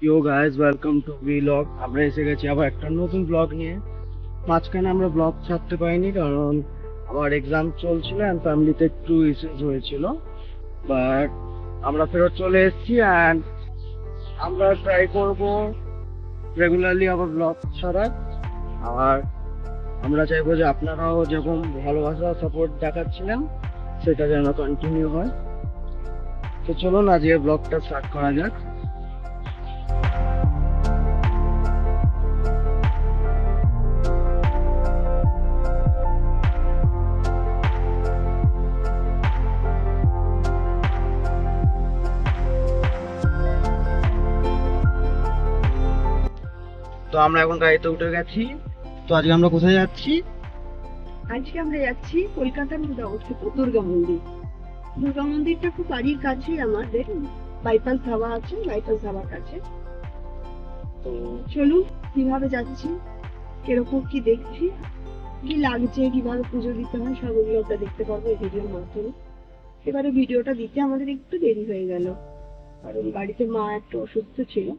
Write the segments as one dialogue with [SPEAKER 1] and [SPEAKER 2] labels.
[SPEAKER 1] Yo guys, welcome to vlog. আমরা এসে গেছি আবার একটা নতুন ব্লগ নিয়ে। মাঝখানে আমরা ব্লগ ছাড়তে পারিনি কারণ আমার এক্সাম চলছিল অ্যান্ড ফ্যামিলিতে একটু ইস্যুস হয়েছিল। বাট আমরা ফেরত চলে এসেছি অ্যান্ড আমরা ট্রাই করব রেগুলারলি আবার ব্লগ ছাড়ার। আর আমরা চাইবো যে আপনারাও যেরকম ভালোবাসা সাপোর্ট দেখাচ্ছিলেন সেটা যেন কন্টিনিউ হয়। তো চলুন আজকে ব্লগটা স্টার্ট করা যাক। তো আমরা এখন গাড়িতে উঠে গেছি। তো আজকে আমরা কোথায় যাচ্ছি?
[SPEAKER 2] আজকে আমরা যাচ্ছি কলকাতার মধ্যে অবস্থিত দুর্গা মন্দির। দুর্গা মন্দিরটা খুব বাড়ির কাছেই আমাদের, বাইপাস ধাবা আছে, বাইপাস ধাবার কাছে। তো চলুন কিভাবে যাচ্ছি, কিরকম কি দেখছি, কি লাগছে, কিভাবে পুজো দিতে হয় সবগুলো আমরা দেখতে পারবো এই ভিডিওর মাধ্যমে। এবারে ভিডিওটা দিতে আমাদের একটু দেরি হয়ে গেল কারণ বাড়িতে মা একটু অসুস্থ ছিল,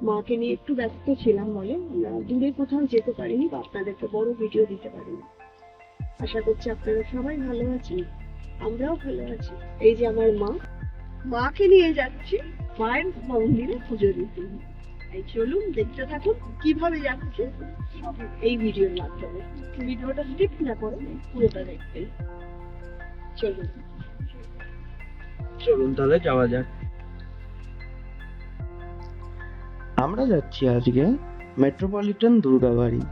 [SPEAKER 2] মাকে নিয়ে একটু ব্যস্ত ছিলাম বলে আমরা দূরে কোথাও যেতে পারিনি বা আপনাদেরকে বড় ভিডিও দিতে পারিনি। আশা করছি আপনারা সবাই ভালো আছেন, আমরাও ভালো আছি। এই যে আমার মাকে নিয়ে যাচ্ছি মায়ের মন্দিরে পুজো দিতে। এই চলুন দেখতে থাকুন কিভাবে যাচ্ছে এই ভিডিওর মাধ্যমে। ভিডিওটা স্কিপ না করে পুরোটা দেখবেন। চলুন
[SPEAKER 1] চলুন তাহলে যাওয়া যাক। আমরা যাচ্ছি আজকে মেট্রোপলিটন দুর্গাবাড়ি।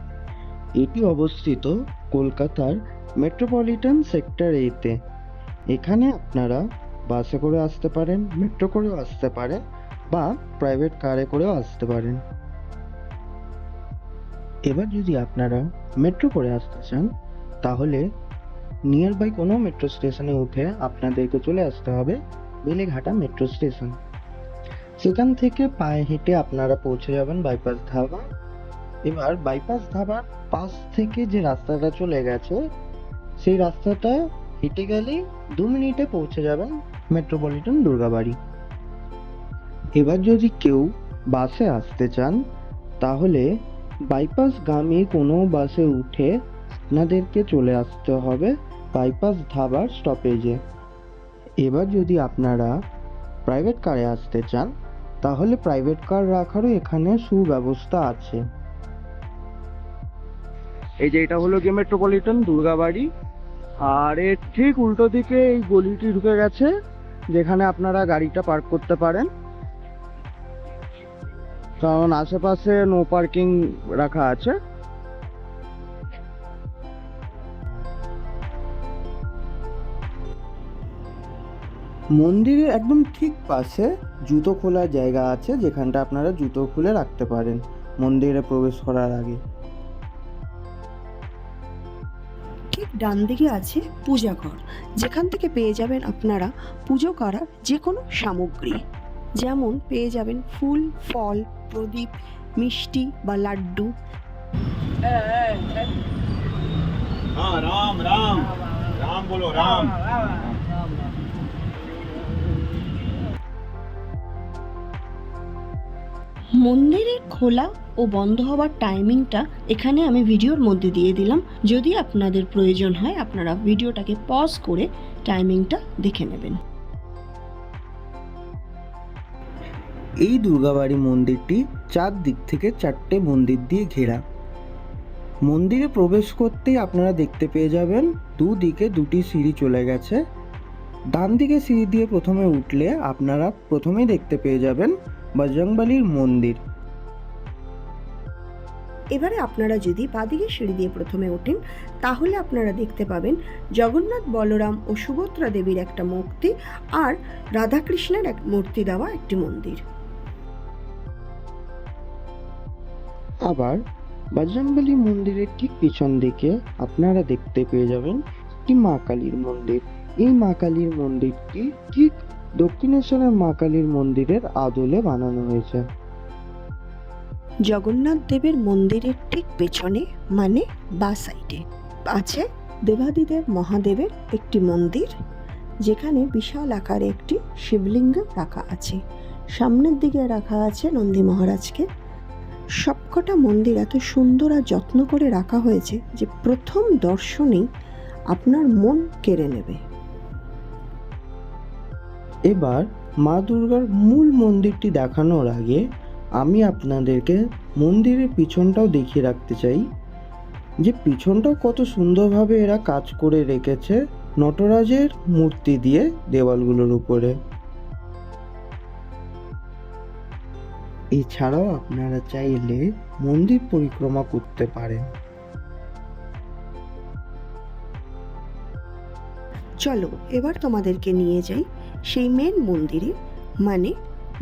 [SPEAKER 1] এটি অবস্থিত কলকাতার মেট্রোপলিটন সেক্টর এতে। এখানে আপনারা বাসে করে আসতে পারেন, মেট্রো করেও আসতে পারেন বা প্রাইভেট কারে করেও আসতে পারেন। এবার যদি আপনারা মেট্রো করে আসতে চান তাহলে নিয়ার বাই কোনো মেট্রো স্টেশনে উঠে আপনাদেরকে চলে আসতে হবে বেলেঘাটা মেট্রো স্টেশন। সেখান থেকে পায়ে হেঁটে আপনারা পৌঁছে যাবেন বাইপাস ধাবা। এবার বাইপাস ধাবার পাশ থেকে যে রাস্তাটা চলে গেছে সেই রাস্তাটা হেঁটে গেলেই 2 মিনিটে পৌঁছে যাবেন মেট্রোপলিটন দুর্গাবাড়ি। এবার যদি কেউ বাসে আসতে চান তাহলে বাইপাসগামী কোনো বাসে উঠে আপনাদেরকে চলে আসতে হবে বাইপাস ধাবার স্টপেজে। এবার যদি আপনারা প্রাইভেট কারে আসতে চান তাহলে প্রাইভেট কার রাখারও এখানে সুব্যবস্থা আছে। এই যে এটা হলো গিয়ে মেট্রোপলিটন দুর্গাবাড়ি, আর এর ঠিক উল্টো দিকে এই গলিটি ঢুকে গেছে যেখানে আপনারা গাড়িটা পার্ক করতে পারেন, কারণ আশেপাশে নো পার্কিং রাখা আছে। মন্দিরের একদম ঠিক পাশে জুতো খোলার জায়গা আছে যেখানটা আপনারা জুতো খুলে রাখতে পারেন মন্দিরে প্রবেশ করার আগে।
[SPEAKER 2] ঠিক ডান দিকে আছে পূজা ঘর, যেখান থেকে পেয়ে যাবেন আপনারা পুজো করার যে কোনো সামগ্রী, যেমন পেয়ে যাবেন ফুল, ফল, প্রদীপ, মিষ্টি বা লাড্ডু।
[SPEAKER 3] हाँ राम राम राम बोलो राम।
[SPEAKER 2] মন্দিরের খোলা ও বন্ধ হওয়ার টাইমিংটা এখানে আমি ভিডিওর মধ্যে দিয়ে দিলাম। যদি আপনাদের প্রয়োজন হয় আপনারা ভিডিওটাকে পজ করে টাইমিংটা দেখে নেবেন।
[SPEAKER 1] এই দুর্গাবাড়ি মন্দিরটি চারদিক থেকে 4টে মন্দির দিয়ে ঘেরা। মন্দিরে প্রবেশ করতেই আপনারা দেখতে পেয়ে যাবেন দুদিকে 2টি সিঁড়ি চলে গেছে। ডান দিকে সিঁড়ি দিয়ে প্রথমে উঠলে আপনারা প্রথমেই দেখতে পেয়ে যাবেন বজরংবলীর মন্দির।
[SPEAKER 2] এবারে আপনারা যদি বাদিকে সিঁড়ি দিয়ে প্রথমে ওঠেন তাহলে আপনারা দেখতে পাবেন জগন্নাথ, বলরাম ও সুভদ্রা দেবীর একটা মূর্তি আর রাধাকৃষ্ণের এক মূর্তি দেওয়া একটি মন্দির।
[SPEAKER 1] আবার বজরংবলী মন্দিরের ঠিক পিছন দিকে আপনারা দেখতে পেয়ে যাবেন একটি মা কালীর মন্দির। এই মা কালীর মন্দিরটি ঠিক দক্ষিণেশ্বরের মা কালীর মন্দিরের আদলে বানানো হয়েছে।
[SPEAKER 2] জগন্নাথ দেবের মন্দিরের ঠিক পেছনে মানে বা সাইডে আছে দেবাদিদেব মহাদেবের একটি মন্দির, যেখানে বিশাল আকারে একটি শিবলিঙ্গ রাখা আছে।
[SPEAKER 4] সামনের দিকে রাখা আছে নন্দী মহারাজকে। সবকটা মন্দির এত সুন্দর আর যত্ন করে রাখা হয়েছে যে প্রথম দর্শনেই আপনার মন কেড়ে নেবে।
[SPEAKER 1] এবার মা দুর্গার মূল মন্দিরটি দেখানোর আগে আমি আপনাদেরকে মন্দিরের পিছনটাও দেখিয়ে রাখতে চাই, যে পিছনটাও কত সুন্দরভাবে এরা কাজ করে রেখেছে নটরাজের মূর্তি দিয়ে দেওয়ালগুলোর উপরে। এছাড়াও আপনারা চাইলে মন্দির পরিক্রমা করতে পারেন।
[SPEAKER 4] চলো এবার তোমাদেরকে নিয়ে যাই সেই মেন মন্দিরে, মানে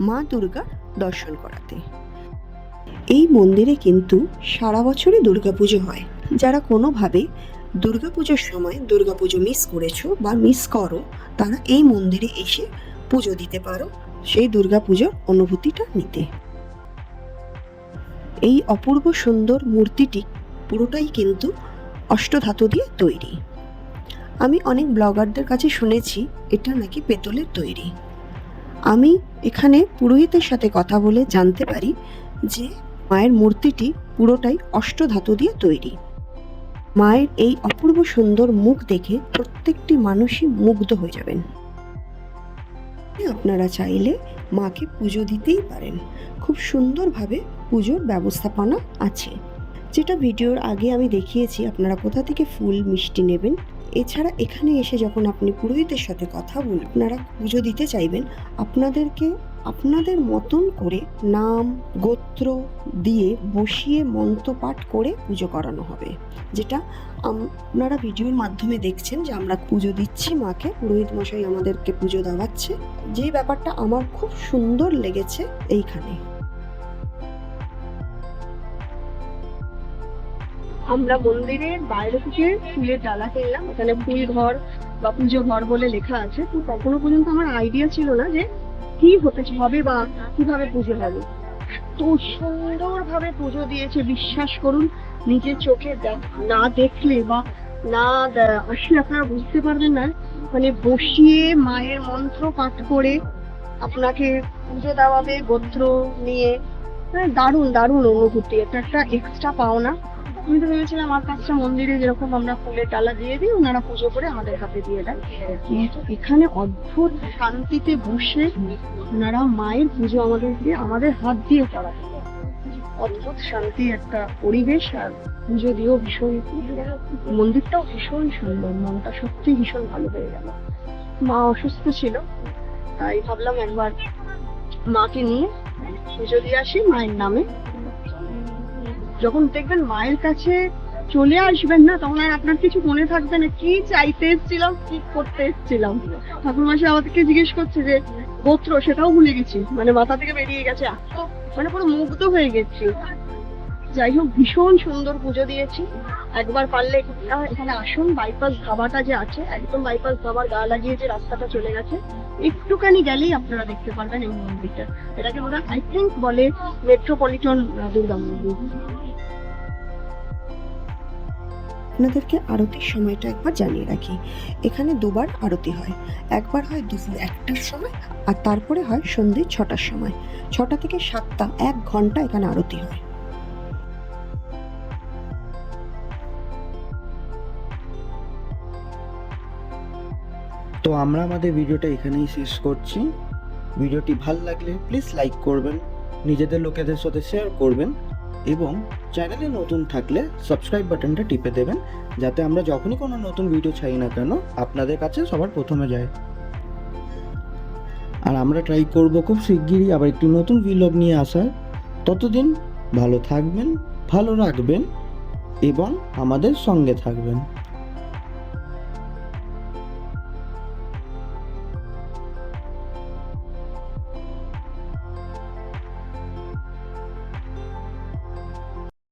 [SPEAKER 4] মা দুর্গার দর্শন করাতে। এই মন্দিরে কিন্তু সারা বছরই দুর্গাপুজো হয়। যারা কোনোভাবে দুর্গাপুজোর সময় দুর্গাপুজো মিস করেছো বা মিস করো, তারা এই মন্দিরে এসে পুজো দিতে পারো সেই দুর্গাপুজোর অনুভূতিটা নিতে। এই অপূর্ব সুন্দর মূর্তিটি পুরোটাই কিন্তু অষ্টধাতু দিয়ে তৈরি। আমি অনেক ব্লগারদের কাছে শুনেছি এটা নাকি পেতলের তৈরি। আমি এখানে পুরোহিতের সাথে কথা বলে জানতে পারি যে মায়ের মূর্তিটি পুরোটাই অষ্টধাতু দিয়ে তৈরি। মায়ের এই অপূর্ব সুন্দর মুখ দেখে প্রত্যেকটি মানুষই মুগ্ধ হয়ে যাবেন। আপনারা চাইলে মাকে পুজো দিতেই পারেন। খুব সুন্দরভাবে পুজোর ব্যবস্থাপনা আছে, যেটা ভিডিওর আগে আমি দেখিয়েছি আপনারা কোথা থেকে ফুল মিষ্টি নেবেন। এছাড়া এখানে এসে যখন আপনি পুরোহিতের সাথে কথা বলবেন, আপনারা পুজো দিতে চাইবেন, আপনাদেরকে আপনাদের মতন করে নাম গোত্র দিয়ে বসিয়ে মন্ত্র পাঠ করে পুজো করানো হবে, যেটা আপনারা ভিডিওর মাধ্যমে দেখছেন যে আমরা পুজো দিচ্ছি মাকে, পুরোহিত মশাই আমাদেরকে পুজো দেওয়াচ্ছে। যে ব্যাপারটা আমার খুব সুন্দর লেগেছে এইখানে।
[SPEAKER 2] আমরা মন্দিরের বাইরে থেকে ফুলের ডালা কিনলাম। এখানে ফুল ঘর বা পুজো ঘর বলে লেখা আছে। তো তখনও পর্যন্ত আমার আইডিয়া ছিল না যে কি হতে হবে বা কিভাবে পুজো হবে। তো সুন্দরভাবে পুজো দিয়েছে, বিশ্বাস করুন, নিজের চোখে না দেখলে বা না আসলে আপনারা বুঝতে পারবেন না। মানে বসিয়ে মায়ের মন্ত্র পাঠ করে আপনাকে পুজো দেওয়াবে গোত্র নিয়ে। দারুণ দারুণ অনুভূতি, এটা একটা এক্সট্রা পাওনা। আমি তো ভেবেছিলাম আমার কাছটা মন্দিরে যেরকম আমরা ফুলের ডালা দিয়ে দিই, ওনারা পুজো করে আমাদের হাতে দিয়ে দেন, কিন্তু এখানে অদ্ভুত শান্তিতে বসে ওনারা মায়ের পুজো আমাদের হাত দিয়ে করান। অদ্ভুত শান্তি একটা পরিবেশ, আর পুজো দিয়েও ভীষণ, মন্দিরটাও ভীষণ সুন্দর। মনটা সত্যি ভীষণ ভালো হয়ে গেল। মা অসুস্থ ছিল, তাই ভাবলাম একবার মাকে নিয়ে পুজো দিয়ে আসি মায়ের নামে। যখন দেখবেন মায়ের কাছে চলে আসবেন না, তখন আর আপনার কিছু মনে থাকবে না কি চাইতে এসেছিলাম, কি করতে এসেছিলাম। ঠাকুর মাসে আমাদেরকে জিজ্ঞেস করছে যে গোত্র, সেটাও ভুলে গেছি, মানে মাথা থেকে বেরিয়ে গেছে। মানে পুরো মুগ্ধ হয়ে গেছি। যাই হোক, ভীষণ সুন্দর পুজো দিয়েছি। একবার পারলে এখানে আসুন। বাইপাস ধাবাটা যে আছে, একদম বাইপাস ধাবার গা লাগিয়ে যে রাস্তাটা চলে গেছে, একটুখানি গেলেই আপনারা দেখতে পারবেন এই মন্দিরটা। এটাকে ওরা আই থিঙ্ক বলে মেট্রোপলিটন দুর্গা মন্দির।
[SPEAKER 4] আপনাদেরকে আরতির সময়টা একবার জানিয়ে রাখি। এখানে দুবার আরতি হয়। একবার হয় দুপুর 1টার সময়, আর তারপরে হয় সন্ধ্যে 6টার সময়। 6টা থেকে 7টা, 1 ঘন্টা এখানে আরতি হয়।
[SPEAKER 1] তো আমরা আমাদের ভিডিওটা এখানেই শেষ করছি। ভিডিওটি ভালো লাগলে প্লিজ লাইক করবেন, নিজেদের লোকেদের সাথে শেয়ার করবেন, এবং চ্যানেলে নতুন থাকলে সাবস্ক্রাইব বাটনটা টিপে দেবেন, যাতে আমরা যখনই কোনো নতুন ভিডিও চাই না কেন আপনাদের কাছে সবার প্রথমে যায়। আর আমরা ট্রাই করব খুব শিগগিরই আবার একটি নতুন ভিলগ নিয়ে আসার। ততদিন ভালো থাকবেন, ভালো রাখবেন এবং আমাদের সঙ্গে থাকবেন।